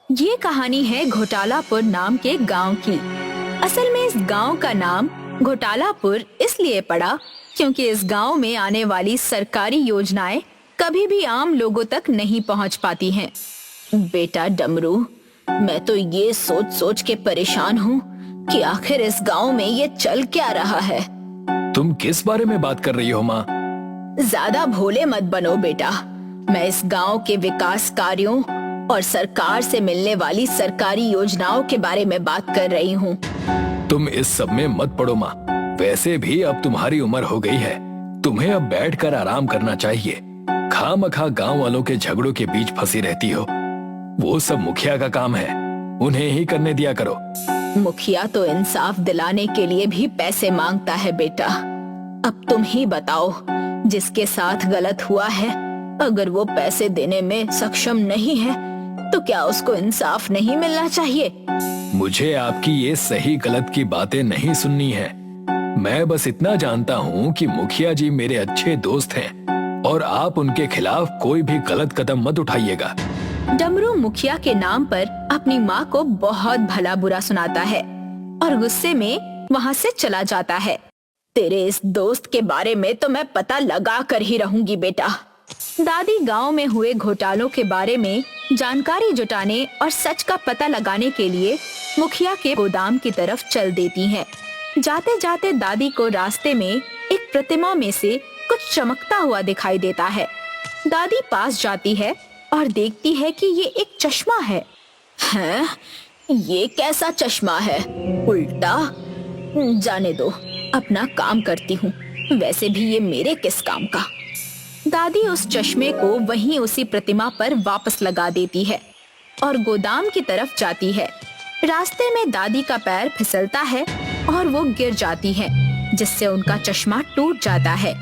ये कहानी है घोटालापुर नाम के गांव की। असल में इस गांव का नाम घोटालापुर इसलिए पड़ा क्योंकि इस गांव में आने वाली सरकारी योजनाएं कभी भी आम लोगों तक नहीं पहुंच पाती हैं। बेटा डमरू, मैं तो ये सोच सोच के परेशान हूँ कि आखिर इस गांव में ये चल क्या रहा है। तुम किस बारे में बात कर रही हो माँ? ज्यादा भोले मत बनो बेटा। मैं इस गांव के विकास कार्यों और सरकार से मिलने वाली सरकारी योजनाओं के बारे में बात कर रही हूँ। तुम इस सब में मत पड़ो माँ। वैसे भी अब तुम्हारी उम्र हो गई है, तुम्हें अब बैठकर आराम करना चाहिए। खामखा गांव वालों के झगड़ों के बीच फंसी रहती हो। वो सब मुखिया का काम है, उन्हें ही करने दिया करो। मुखिया तो इंसाफ दिलाने के लिए भी पैसे मांगता है बेटा। अब तुम ही बताओ, जिसके साथ गलत हुआ है अगर वो पैसे देने में सक्षम नहीं है तो क्या उसको इंसाफ नहीं मिलना चाहिए? मुझे आपकी ये सही गलत की बातें नहीं सुननी है। मैं बस इतना जानता हूँ कि मुखिया जी मेरे अच्छे दोस्त हैं और आप उनके खिलाफ कोई भी गलत कदम मत उठाइएगा। डमरू मुखिया के नाम पर अपनी माँ को बहुत भला बुरा सुनाता है और गुस्से में वहाँ से चला जाता है। तेरे इस दोस्त के बारे में तो मैं पता लगा कर ही रहूंगी बेटा। दादी गांव में हुए घोटालों के बारे में जानकारी जुटाने और सच का पता लगाने के लिए मुखिया के गोदाम की तरफ चल देती हैं। जाते जाते दादी को रास्ते में एक प्रतिमा में से कुछ चमकता हुआ दिखाई देता है। दादी पास जाती है और देखती है कि ये एक चश्मा है। हैं? ये कैसा चश्मा है? उल्टा? जाने दो, अपना काम करती हूँ। वैसे भी ये मेरे किस काम का। दादी उस चश्मे को वहीं उसी प्रतिमा पर वापस लगा देती है और गोदाम की तरफ जाती है। रास्ते में दादी का पैर फिसलता है और वो गिर जाती है, जिससे उनका चश्मा टूट जाता है।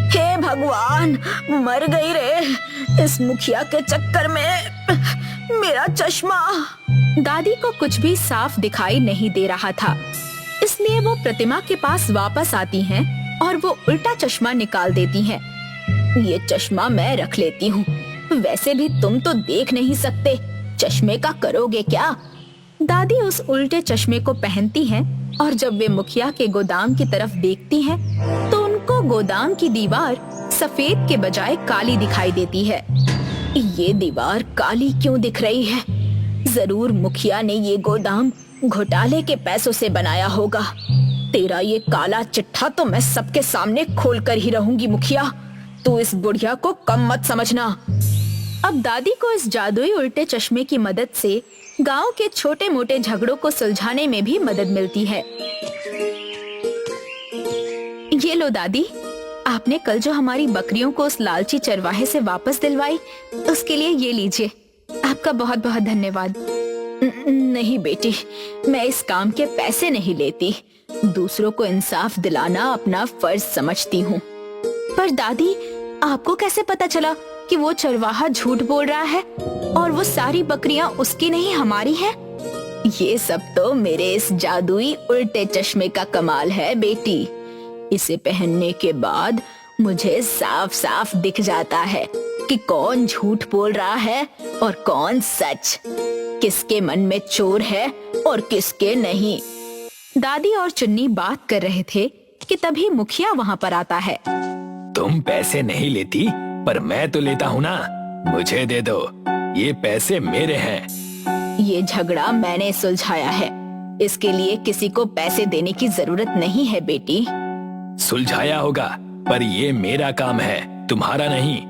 हे भगवान, मर गई रे इस मुखिया के चक्कर में। मेरा चश्मा। दादी को कुछ भी साफ दिखाई नहीं दे रहा था, इसलिए वो प्रतिमा के पास वापस आती हैं और वो उल्टा चश्मा निकाल देती हैं। ये चश्मा मैं रख लेती हूँ। वैसे भी तुम तो देख नहीं सकते, चश्मे का करोगे क्या? दादी उस उल्टे चश्मे को पहनती हैं और जब वे मुखिया के गोदाम की तरफ देखती हैं, तो उनको गोदाम की दीवार सफेद के बजाय काली दिखाई देती है। ये दीवार काली क्यों दिख रही है? जरूर मुखिया ने ये गोदाम घोटाले के पैसों से बनाया होगा। तेरा ये काला चिट्ठा तो मैं सबके सामने खोल कर ही रहूंगी मुखिया। तू इस बुढ़िया को कम मत समझना। अब दादी को इस जादुई उल्टे चश्मे की मदद से गांव के छोटे मोटे झगड़ों को सुलझाने में भी मदद मिलती है। ये लो दादी, आपने कल जो हमारी बकरियों को उस लालची चरवाहे से वापस दिलवाई, उसके लिए ये लीजिए। आपका बहुत बहुत धन्यवाद। नहीं बेटी, मैं इस काम के पैसे नहीं लेती। दूसरों को इंसाफ दिलाना अपना फर्ज समझती हूँ। पर दादी, आपको कैसे पता चला कि वो चरवाहा झूठ बोल रहा है और वो सारी बकरियां उसकी नहीं हमारी हैं? ये सब तो मेरे इस जादुई उल्टे चश्मे का कमाल है बेटी। इसे पहनने के बाद मुझे साफ साफ दिख जाता है कि कौन झूठ बोल रहा है और कौन सच, किसके मन में चोर है और किसके नहीं। दादी और चुन्नी बात कर रहे थे कि तभी मुखिया वहाँ पर आता है। तुम पैसे नहीं लेती, पर मैं तो लेता हूँ ना। मुझे दे दो, ये पैसे मेरे हैं। ये झगड़ा मैंने सुलझाया है, इसके लिए किसी को पैसे देने की जरूरत नहीं है बेटी। सुलझाया होगा, पर ये मेरा काम है, तुम्हारा नहीं।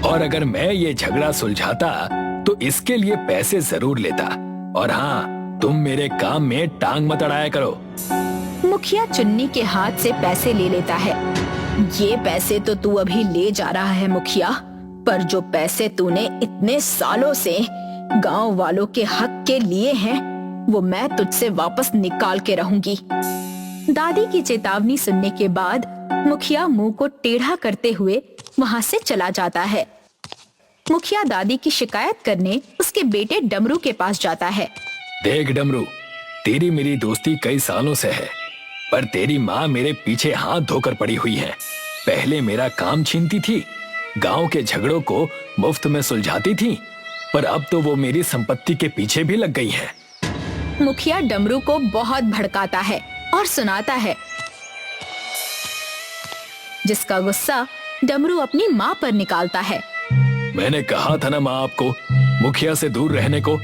और अगर मैं ये झगड़ा सुलझाता तो इसके लिए पैसे जरूर लेता। और हाँ, तुम मेरे काम में टांग मत अड़ाया करो। मुखिया चुन्नी के हाथ से पैसे ले लेता है। ये पैसे तो तू अभी ले जा रहा है मुखिया, पर जो पैसे तूने इतने सालों से गांव वालों के हक के लिए हैं, वो मैं तुझसे वापस निकाल के रहूंगी। दादी की चेतावनी सुनने के बाद मुखिया मुंह को टेढ़ा करते हुए वहाँ से चला जाता है। मुखिया दादी की शिकायत करने उसके बेटे डमरू के पास जाता है। देख डमरू, तेरी मेरी दोस्ती कई सालों से है, पर तेरी माँ मेरे पीछे हाथ धोकर पड़ी हुई है। पहले मेरा काम छीनती थी, गांव के झगड़ों को मुफ्त में सुलझाती थी, पर अब तो वो मेरी संपत्ति के पीछे भी लग गई है। मुखिया डमरू को बहुत भड़काता है और सुनाता है, जिसका गुस्सा डमरू अपनी माँ पर निकालता है। मैंने कहा था ना माँ आपको मुखिया से दूर रहने को,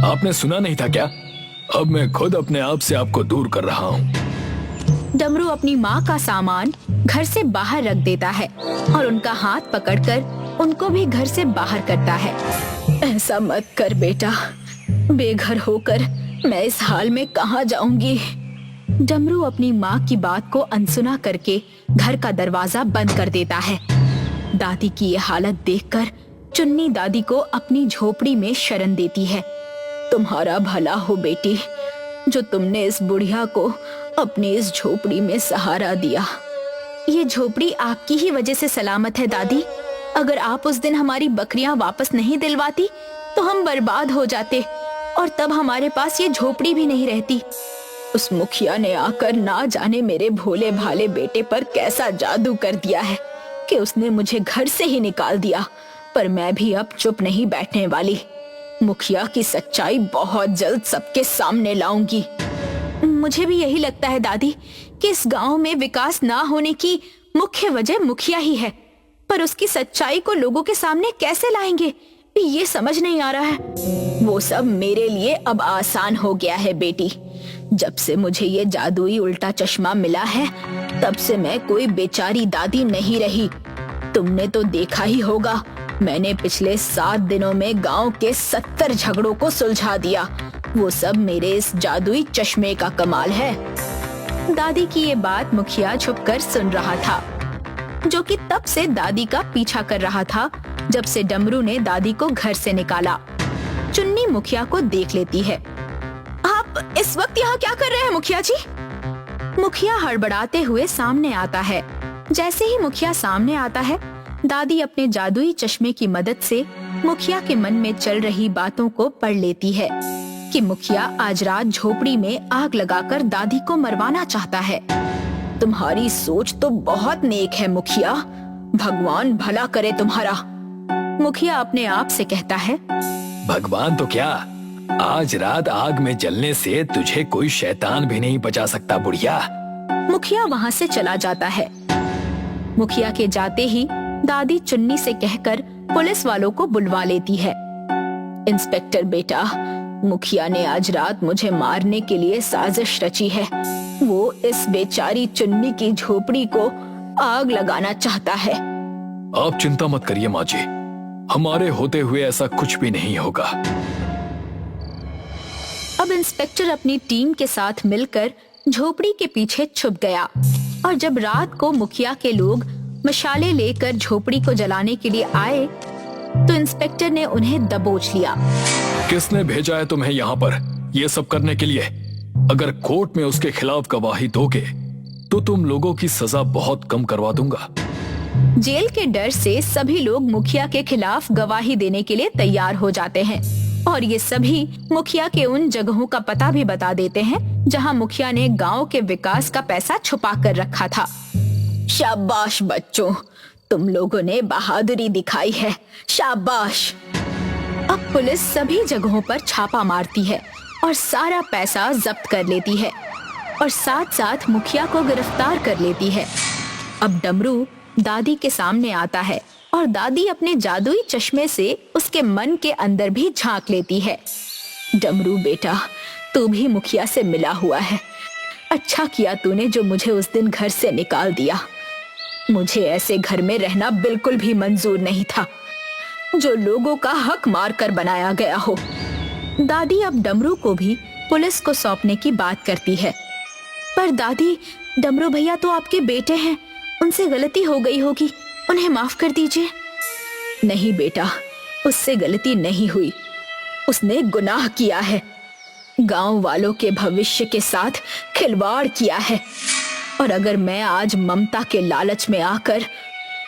आपने सुना नहीं था क्या? अब मैं खुद अपने आप से आपको दूर कर रहा हूँ। डमरू अपनी माँ का सामान घर से बाहर रख देता है और उनका हाथ पकड़कर उनको भी घर से बाहर करता है। ऐसा मत कर बेटा, बेघर होकर मैं इस हाल में कहाँ जाऊंगी। डमरू अपनी माँ की बात को अनसुना करके घर का दरवाजा बंद कर देता है। दादी की ये हालत देखकर चुन्नी दादी को अपनी झोपड़ी में शरण देती है। तुम्हारा भला हो बेटी, जो तुमने इस बुढ़िया को अपनी इस झोपड़ी में सहारा दिया। ये झोपड़ी आपकी ही वजह से सलामत है दादी। अगर आप उस दिन हमारी बकरियां वापस नहीं दिलवाती तो हम बर्बाद हो जाते और तब हमारे पास ये झोपड़ी भी नहीं रहती। उस मुखिया ने आकर ना जाने मेरे भोले भाले बेटे पर कैसा जादू कर दिया है कि उसने मुझे घर से ही निकाल दिया। पर मैं भी अब चुप नहीं बैठने वाली। मुखिया की सच्चाई बहुत जल्द सबके सामने लाऊंगी। मुझे भी यही लगता है दादी कि इस गांव में विकास ना होने की मुख्य वजह मुखिया ही है, पर उसकी सच्चाई को लोगों के सामने कैसे लाएंगे ये समझ नहीं आ रहा है। वो सब मेरे लिए अब आसान हो गया है बेटी। जब से मुझे ये जादुई उल्टा चश्मा मिला है तब से मैं कोई बेचारी दादी नहीं रही। तुमने तो देखा ही होगा, मैंने पिछले 7 दिनों में गांव के 70 झगड़ों को सुलझा दिया। वो सब मेरे इस जादुई चश्मे का कमाल है। दादी की ये बात मुखिया छुपकर सुन रहा था, जो कि तब से दादी का पीछा कर रहा था जब से डमरू ने दादी को घर से निकाला। चुन्नी मुखिया को देख लेती है। आप इस वक्त यहाँ क्या कर रहे हैं मुखिया जी? मुखिया हड़बड़ाते हुए सामने आता है। जैसे ही मुखिया सामने आता है, दादी अपने जादुई चश्मे की मदद से मुखिया के मन में चल रही बातों को पढ़ लेती है कि मुखिया आज रात झोपड़ी में आग लगाकर दादी को मरवाना चाहता है। तुम्हारी सोच तो बहुत नेक है मुखिया, भगवान भला करे तुम्हारा। मुखिया अपने आप से कहता है। भगवान तो क्या, आज रात आग में जलने से तुझे कोई शैतान भी नहीं बचा सकता बुढ़िया। मुखिया वहाँ से चला जाता है। मुखिया के जाते ही दादी चुन्नी से कहकर पुलिस वालों को बुलवा लेती है। इंस्पेक्टर बेटा, मुखिया ने आज रात मुझे मारने के लिए साजिश रची है। वो इस बेचारी चुन्नी की झोपड़ी को आग लगाना चाहता है। आप चिंता मत करिए माँ जी, हमारे होते हुए ऐसा कुछ भी नहीं होगा। अब इंस्पेक्टर अपनी टीम के साथ मिलकर झोपड़ी के पीछे छुप गया और जब रात को मुखिया के लोग मशाले लेकर झोपड़ी को जलाने के लिए आए तो इंस्पेक्टर ने उन्हें दबोच लिया। किसने भेजा है तुम्हें यहाँ पर ये सब करने के लिए? अगर कोर्ट में उसके खिलाफ गवाही दोगे तो तुम लोगों की सजा बहुत कम करवा दूंगा। जेल के डर से सभी लोग मुखिया के खिलाफ गवाही देने के लिए तैयार हो जाते हैं और ये सभी मुखिया के उन जगहों का पता भी बता देते हैं जहां मुखिया ने गांव के विकास का पैसा छुपा कर रखा था। शाबाश बच्चों, तुम लोगों ने बहादुरी दिखाई है, शाबाश। अब पुलिस सभी जगहों पर छापा मारती है और सारा पैसा जब्त कर लेती है और साथ साथ मुखिया को गिरफ्तार कर लेती है। अब डमरू दादी के सामने आता है और दादी अपने जादुई चश्मे से उसके मन के अंदर भी झांक लेती है। डमरू बेटा, तू भी मुखिया से मिला हुआ है। अच्छा किया तूने जो मुझे उस दिन घर से निकाल दिया। मुझे ऐसे घर में रहना बिल्कुल भी मंजूर नहीं था जो लोगों का हक मार कर बनाया गया हो। दादी अब डमरू को भी पुलिस को सौंपने की बात करती है। पर दादी, डमरू भैया तो आपके बेटे हैं, उनसे गलती हो गई होगी, उन्हें माफ कर दीजिए। नहीं बेटा, उससे गलती नहीं हुई, उसने गुनाह किया है, गांव वालों के भविष्य के साथ खिलवाड़ किया है। और अगर मैं आज ममता के लालच में आकर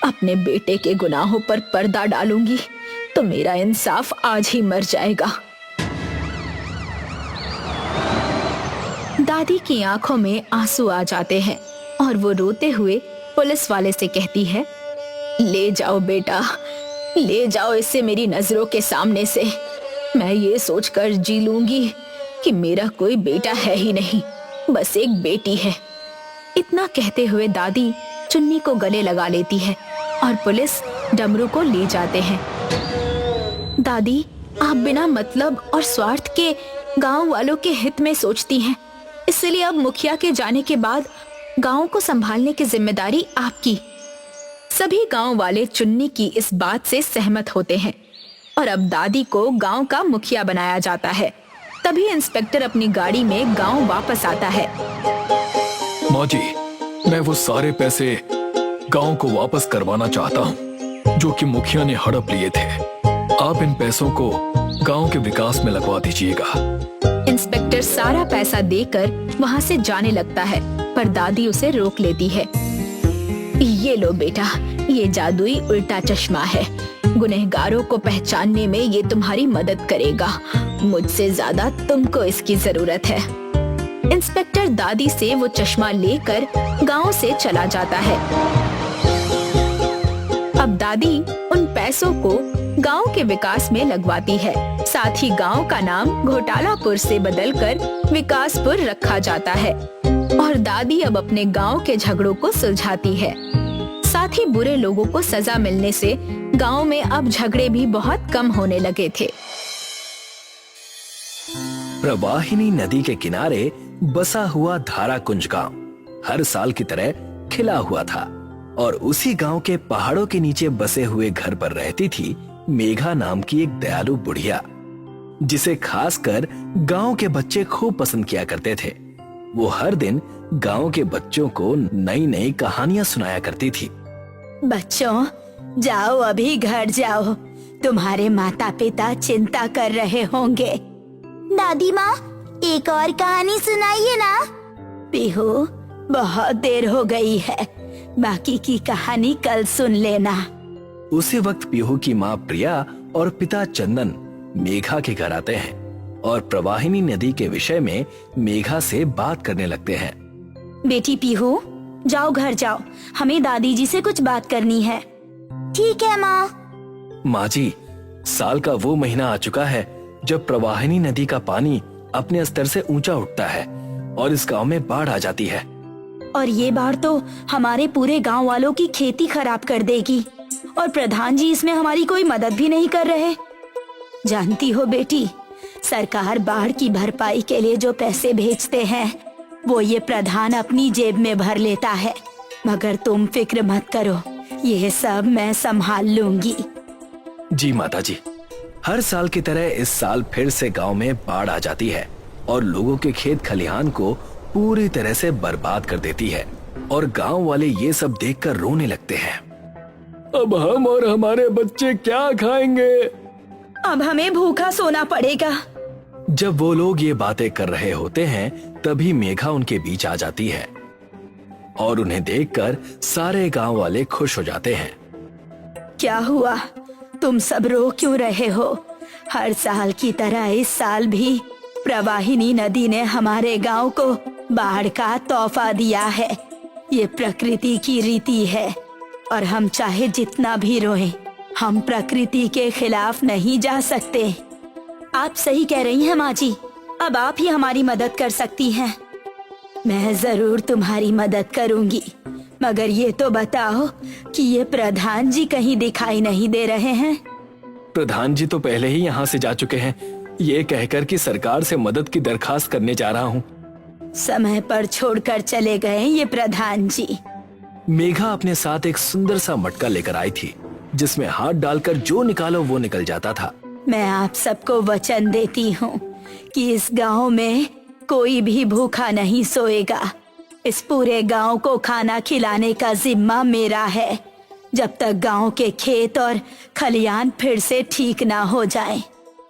अपने बेटे के गुनाहों पर पर्दा डालूंगी तो मेरा इंसाफ आज ही मर जाएगा। दादी की आंखों में आंसू आ जाते हैं और वो रोते हुए पुलिस वाले से कहती है, ले जाओ बेटा, ले जाओ इसे मेरी नजरों के सामने से। मैं ये सोचकर जी लूंगी कि मेरा कोई बेटा है ही नहीं, बस एक बेटी है। इतना कहते हुए दादी चुन्नी को गले लगा लेती है और पुलिस डमरू को ले जाते हैं। दादी, आप बिना मतलब और स्वार्थ के गांव वालों के हित में सोचती हैं, इसलिए अब मुखिया के जाने के बाद गांव को संभालने की जिम्मेदारी आपकी। सभी गांव वाले चुन्नी की इस बात से सहमत होते हैं और अब दादी को गांव का मुखिया बनाया जाता है। तभी इंस्पेक्टर अपनी गाड़ी में गांव वापस आता है। माजी, मैं वो सारे पैसे गांव को वापस करवाना चाहता हूँ जो कि मुखिया ने हड़प लिए थे। आप इन पैसों को गांव के विकास में लगवा दीजिएगा। इंस्पेक्टर सारा पैसा देकर वहाँ से जाने लगता है, पर दादी उसे रोक लेती है। ये लो बेटा, ये जादुई उल्टा चश्मा है। गुनहगारों को पहचानने में ये तुम्हारी मदद करेगा। मुझसे ज्यादा तुमको इसकी जरूरत है। इंस्पेक्टर दादी से वो चश्मा लेकर गांव से चला जाता है। अब दादी उन पैसों को गांव के विकास में लगवाती है। साथ ही गांव का नाम घोटालापुर से बदलकर विकासपुर रखा जाता है और दादी अब अपने गांव के झगड़ों को सुलझाती है। साथ ही बुरे लोगों को सजा मिलने से गांव में अब झगड़े भी बहुत कम होने लगे थे। प्रवाहिनी नदी के किनारे बसा हुआ धाराकुंज गांव हर साल की तरह खिला हुआ था और उसी गांव के पहाड़ों के नीचे बसे हुए घर पर रहती थी मेघा नाम की एक दयालु बुढ़िया, जिसे खासकर गांव के बच्चे खूब पसंद किया करते थे। वो हर दिन गांव के बच्चों को नई नई कहानियां सुनाया करती थी। बच्चों, जाओ अभी घर जाओ, तुम्हारे माता पिता चिंता कर रहे होंगे। दादी माँ, एक और कहानी सुनाइए ना। पीहू, बहुत देर हो गई है, बाकी की कहानी कल सुन लेना। उसी वक्त पीहू की माँ प्रिया और पिता चंदन मेघा के घर आते हैं और प्रवाहिनी नदी के विषय में मेघा से बात करने लगते हैं। बेटी पीहू, जाओ घर जाओ, हमें दादी जी से कुछ बात करनी है। ठीक है माँ। माँ जी, साल का वो महीना आ चुका है जब प्रवाहिनी नदी का पानी अपने स्तर से ऊंचा उठता है और इस गांव में बाढ़ आ जाती है। और ये बाढ़ तो हमारे पूरे गांव वालों की खेती खराब कर देगी और प्रधान जी इसमें हमारी कोई मदद भी नहीं कर रहे। जानती हो बेटी, सरकार बाढ़ की भरपाई के लिए जो पैसे भेजते हैं वो ये प्रधान अपनी जेब में भर लेता है, मगर तुम फिक्र मत करो, ये सब मैं संभाल लूंगी। जी माता जी, हर साल की तरह इस साल फिर से गांव में बाढ़ आ जाती है और लोगों के खेत खलिहान को पूरी तरह से बर्बाद कर देती है और गांव वाले ये सब देखकर रोने लगते हैं। अब हम और हमारे बच्चे क्या खाएंगे? अब हमें भूखा सोना पड़ेगा। जब वो लोग ये बातें कर रहे होते हैं तभी मेघा उनके बीच आ जाती है और उन्हें देखकर सारे गांव वाले खुश हो जाते हैं। क्या हुआ, तुम सब रो क्यों रहे हो? हर साल की तरह इस साल भी प्रवाहिनी नदी ने हमारे गांव को बाढ़ का तोहफा दिया है। ये प्रकृति की रीति है और हम चाहे जितना भी रोएं, हम प्रकृति के खिलाफ नहीं जा सकते। आप सही कह रही हैं माँ जी, अब आप ही हमारी मदद कर सकती हैं। मैं जरूर तुम्हारी मदद करूंगी, मगर ये तो बताओ कि ये प्रधान जी कहीं दिखाई नहीं दे रहे हैं। प्रधान जी तो पहले ही यहाँ से जा चुके हैं, ये कहकर कि सरकार से मदद की दरखास्त करने जा रहा हूँ। समय पर छोड़कर चले गए ये प्रधान जी। मेघा अपने साथ एक सुंदर सा मटका लेकर आई थी जिसमें हाथ डालकर जो निकालो वो निकल जाता था। मैं आप सबको वचन देती हूँ कि इस गांव में कोई भी भूखा नहीं सोएगा। इस पूरे गांव को खाना खिलाने का जिम्मा मेरा है, जब तक गांव के खेत और खलियान फिर से ठीक ना हो जाएं।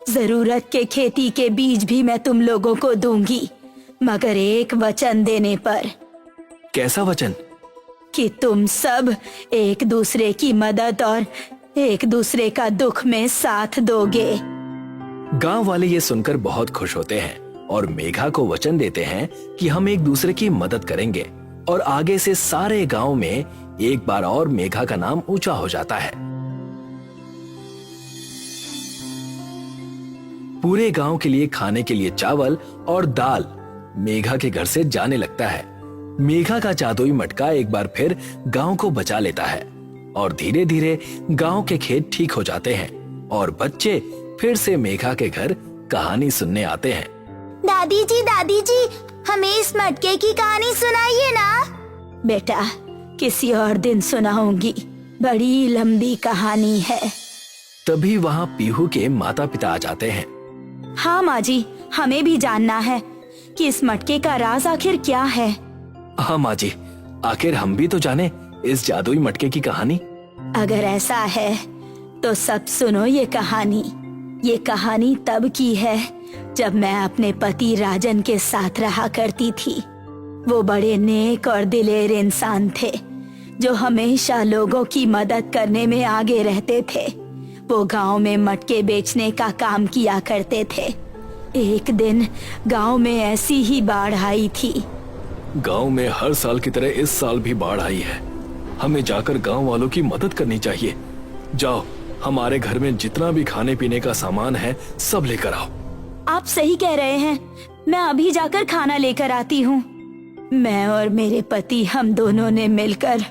जरूरत के खेती के बीज भी मैं तुम लोगों को दूंगी, मगर एक वचन देने पर। कैसा वचन? कि तुम सब एक दूसरे की मदद और एक दूसरे का दुख में साथ दोगे। गांव वाले ये सुनकर बहुत खुश होते हैं और मेघा को वचन देते हैं कि हम एक दूसरे की मदद करेंगे और आगे से सारे गांव में एक बार और मेघा का नाम ऊंचा हो जाता है। पूरे गांव के लिए खाने के लिए चावल और दाल मेघा के घर से जाने लगता है। मेघा का जादुई मटका एक बार फिर गांव को बचा लेता है और धीरे धीरे गांव के खेत ठीक हो जाते हैं और बच्चे फिर से मेघा के घर कहानी सुनने आते हैं। दादी जी, हमें इस मटके की कहानी सुनाइए ना। बेटा, किसी और दिन सुनाऊंगी, बड़ी लंबी कहानी है। तभी वहाँ पीहू के माता पिता आ जाते हैं। हाँ माँ जी, हमें भी जानना है कि इस मटके का राज आखिर क्या है। हाँ माँ जी, आखिर हम भी तो जाने इस जादुई मटके की कहानी। अगर ऐसा है तो सब सुनो ये कहानी। ये कहानी तब की है जब मैं अपने पति राजन के साथ रहा करती थी। वो बड़े नेक और दिलेर इंसान थे जो हमेशा लोगों की मदद करने में आगे रहते थे। वो गांव में मटके बेचने का काम किया करते थे। एक दिन गांव में ऐसी ही बाढ़ आई थी। गांव में हर साल की तरह इस साल भी बाढ़ आई है। हमें जाकर गांव वालों की मदद करनी चाहिए। जाओ, हमारे घर में जितना भी खाने पीने का सामान है सब लेकर आओ। आप सही कह रहे हैं, मैं अभी जाकर खाना लेकर आती हूँ। मैं और मेरे पति हम दोनों ने मिलकर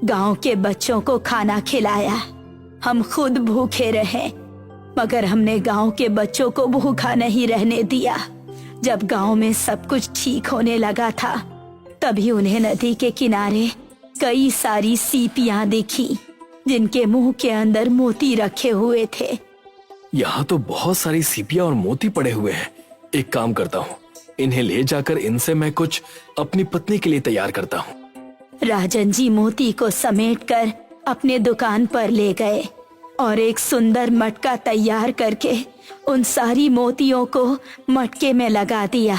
गांव के बच्चों को खाना खिलाया। हम खुद भूखे रहे, मगर हमने गांव के बच्चों को भूखा नहीं रहने दिया। जब गांव में सब कुछ ठीक होने लगा था, तभी उन्हें नदी के किनारे कई सारी सीपियां दिखी जिनके मुंह के अंदर मोती रखे हुए थे। यहाँ तो बहुत सारी सीपियां और मोती पड़े हुए हैं। एक काम करता हूँ, इन्हें ले जाकर इनसे मैं कुछ अपनी पत्नी के लिए तैयार करता हूँ। राजन जी मोती को समेटकर अपने दुकान पर ले गए और एक सुंदर मटका तैयार करके उन सारी मोतियों को मटके में लगा दिया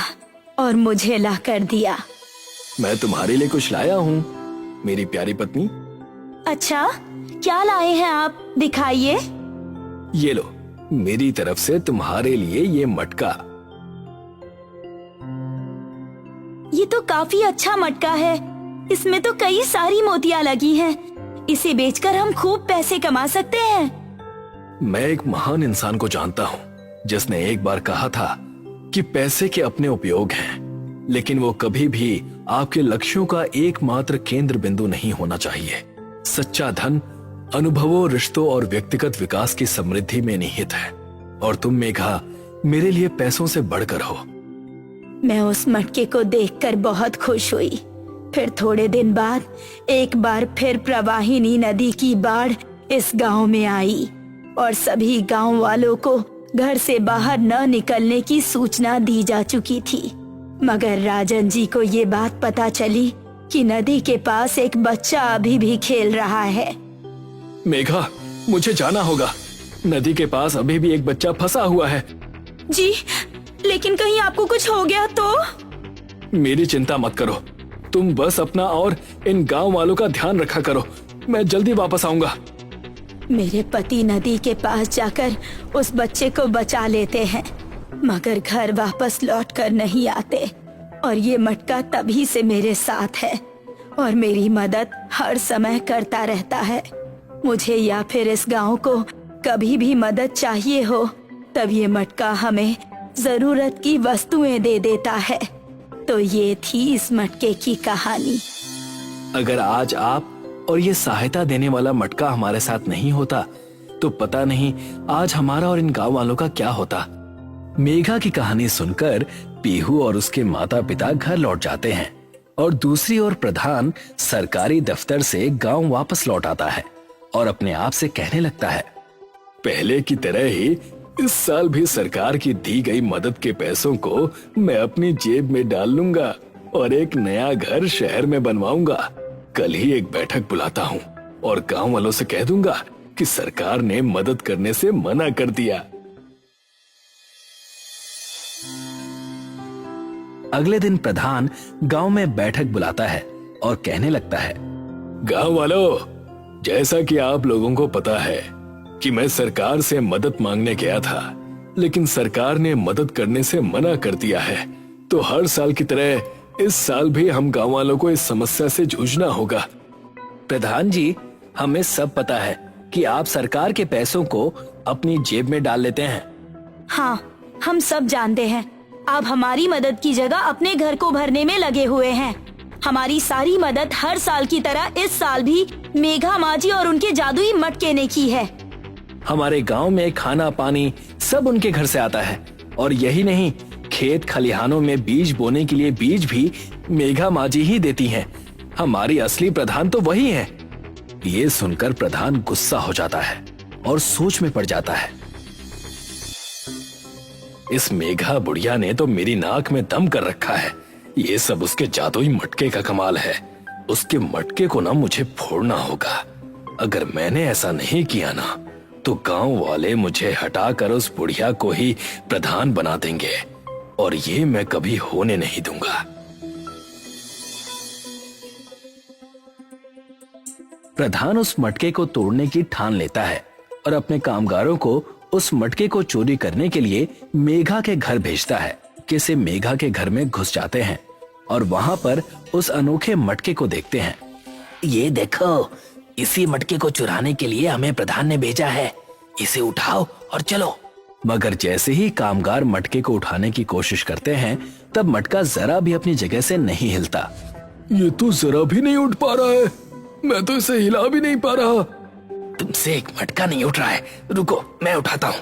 और मुझे ला कर दिया। मैं तुम्हारे लिए कुछ लाया हूँ, मेरी प्यारी पत्नी। अच्छा, क्या लाए हैं आप? दिखाइए। ये लो, मेरी तरफ से तुम्हारे लिए ये मटका। ये तो काफी अच्छा मटका है। इसमें तो कई सारी मोतियां लगी हैं। इसे बेचकर हम खूब पैसे कमा सकते हैं। मैं एक महान इंसान को जानता हूँ जिसने एक बार कहा था कि पैसे के अपने उपयोग हैं, लेकिन वो कभी भी आपके लक्ष्यों का एकमात्र केंद्र बिंदु नहीं होना चाहिए। सच्चा धन अनुभवों, रिश्तों और व्यक्तिगत विकास की समृद्धि में निहित है, और तुम मेघा मेरे लिए पैसों से बढ़कर हो। मैं उस मटके को देखकर बहुत खुश हुई। फिर थोड़े दिन बाद एक बार फिर प्रवाहिनी नदी की बाढ़ इस गांव में आई और सभी गांव वालों को घर से बाहर न निकलने की सूचना दी जा चुकी थी। मगर राजन जी को ये बात पता चली कि नदी के पास एक बच्चा अभी भी खेल रहा है। मेघा, मुझे जाना होगा। नदी के पास अभी भी एक बच्चा फंसा हुआ है। जी, लेकिन कहीं आपको कुछ हो गया तो? मेरी चिंता मत करो, तुम बस अपना और इन गांव वालों का ध्यान रखा करो। मैं जल्दी वापस आऊंगा। मेरे पति नदी के पास जाकर उस बच्चे को बचा लेते हैं, मगर घर वापस लौट कर नहीं आते। और ये मटका तभी से मेरे साथ है और मेरी मदद हर समय करता रहता है। मुझे या फिर इस गांव को कभी भी मदद चाहिए हो, तब ये मटका हमें जरूरत की वस्तुएं दे देता है। तो ये थी इस मटके की कहानी। अगर आज आप और ये सहायता देने वाला मटका हमारे साथ नहीं होता तो पता नहीं आज हमारा और इन गांव वालों का क्या होता। मेघा की कहानी सुनकर पीहू और उसके माता पिता घर लौट जाते हैं और दूसरी ओर प्रधान सरकारी दफ्तर से गांव वापस लौट आता है और अपने आप से कहने लगता है, पहले की तरह ही इस साल भी सरकार की दी गई मदद के पैसों को मैं अपनी जेब में डाल लूंगा और एक नया घर शहर में बनवाऊंगा। कल ही एक बैठक बुलाता हूँ और गांव वालों से कह दूंगा कि सरकार ने मदद करने से मना कर दिया। अगले दिन प्रधान गांव में बैठक बुलाता है और कहने लगता है, गांव वालों, जैसा कि आप लोगों को पता है कि मैं सरकार से मदद मांगने गया था, लेकिन सरकार ने मदद करने से मना कर दिया है। तो हर साल की तरह इस साल भी हम गांव वालों को इस समस्या से जूझना होगा। प्रधान जी, हमें सब पता है कि आप सरकार के पैसों को अपनी जेब में डाल लेते हैं। हाँ, हम सब जानते हैं आप हमारी मदद की जगह अपने घर को भरने में लगे हुए हैं। हमारी सारी मदद हर साल की तरह इस साल भी मेघा माँ और उनके जादुई मटके ने की है। हमारे गांव में खाना पानी सब उनके घर से आता है, और यही नहीं, खेत खलिहानों में बीज बोने के लिए बीज भी मेघा माजी ही देती हैं। हमारी असली प्रधान तो वही है। ये सुनकर प्रधान गुस्सा हो जाता है और सोच में पड़ जाता है। इस मेघा बुढ़िया ने तो मेरी नाक में दम कर रखा है। ये सब उसके जादुई मटके का कमाल है। उसके मटके को ना मुझे फोड़ना होगा। अगर मैंने ऐसा नहीं किया ना तो गांव वाले मुझे हटाकर उस बुढ़िया को ही प्रधान बना देंगे, और ये मैं कभी होने नहीं दूंगा। प्रधान उस मटके को तोड़ने की ठान लेता है और अपने कामगारों को उस मटके को चोरी करने के लिए मेघा के घर भेजता है। किसी मेघा के घर में घुस जाते हैं और वहां पर उस अनोखे मटके को देखते हैं। ये देखो, इसी मटके को चुराने के लिए हमें प्रधान ने भेजा है। इसे उठाओ और चलो। मगर जैसे ही कामगार मटके को उठाने की कोशिश करते हैं तब मटका जरा भी अपनी जगह से नहीं हिलता। ये तो जरा भी नहीं उठ पा रहा है। मैं तो इसे हिला भी नहीं पा रहा। तुमसे एक मटका नहीं उठ रहा है, रुको मैं उठाता हूँ।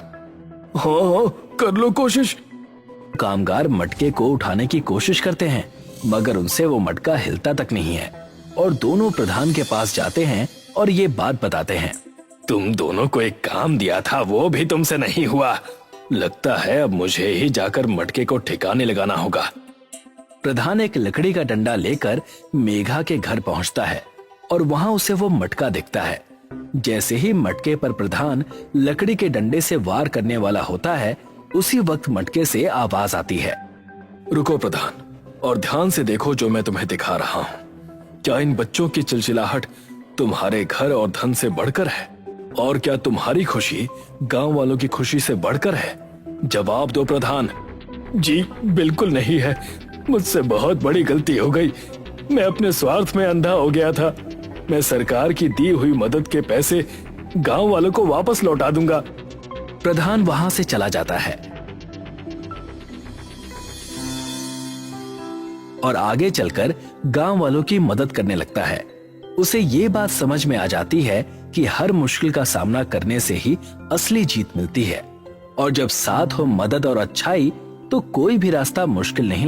हाँ, कर लो कोशिश। कामगार मटके को उठाने की कोशिश करते हैं मगर उनसे वो मटका हिलता तक नहीं है, और दोनों प्रधान के पास जाते हैं और ये बात बताते हैं। तुम दोनों को एक काम दिया था, वो भी तुमसे नहीं हुआ। लगता है अब मुझे ही जाकर मटके को ठिकाने लगाना होगा। प्रधान एक लकड़ी का डंडा लेकर मेघा के घर पहुंचता है और वहां उसे वो मटका दिखता है। जैसे ही मटके पर प्रधान लकड़ी के डंडे से वार करने वाला होता है, उसी वक्त मटके से आवाज आती है। रुको प्रधान, और ध्यान से देखो जो मैं तुम्हें दिखा रहा हूँ। क्या इन बच्चों की चिलचिलाहट तुम्हारे घर और धन से बढ़कर है? और क्या तुम्हारी खुशी गांव वालों की खुशी से बढ़कर है? जवाब दो प्रधान। जी बिल्कुल नहीं है। मुझसे बहुत बड़ी गलती हो गई। मैं अपने स्वार्थ में अंधा हो गया था। मैं सरकार की दी हुई मदद के पैसे गांव वालों को वापस लौटा दूंगा। प्रधान वहां से चला जाता है और आगे चलकर गांव वालों की मदद करने लगता है। उसे ये बात समझ में आ जाती है कि हर मुश्किल का सामना करने से ही असली जीत मिलती है, और जब साथ हो मदद और अच्छाई तो कोई भी रास्ता मुश्किल नहीं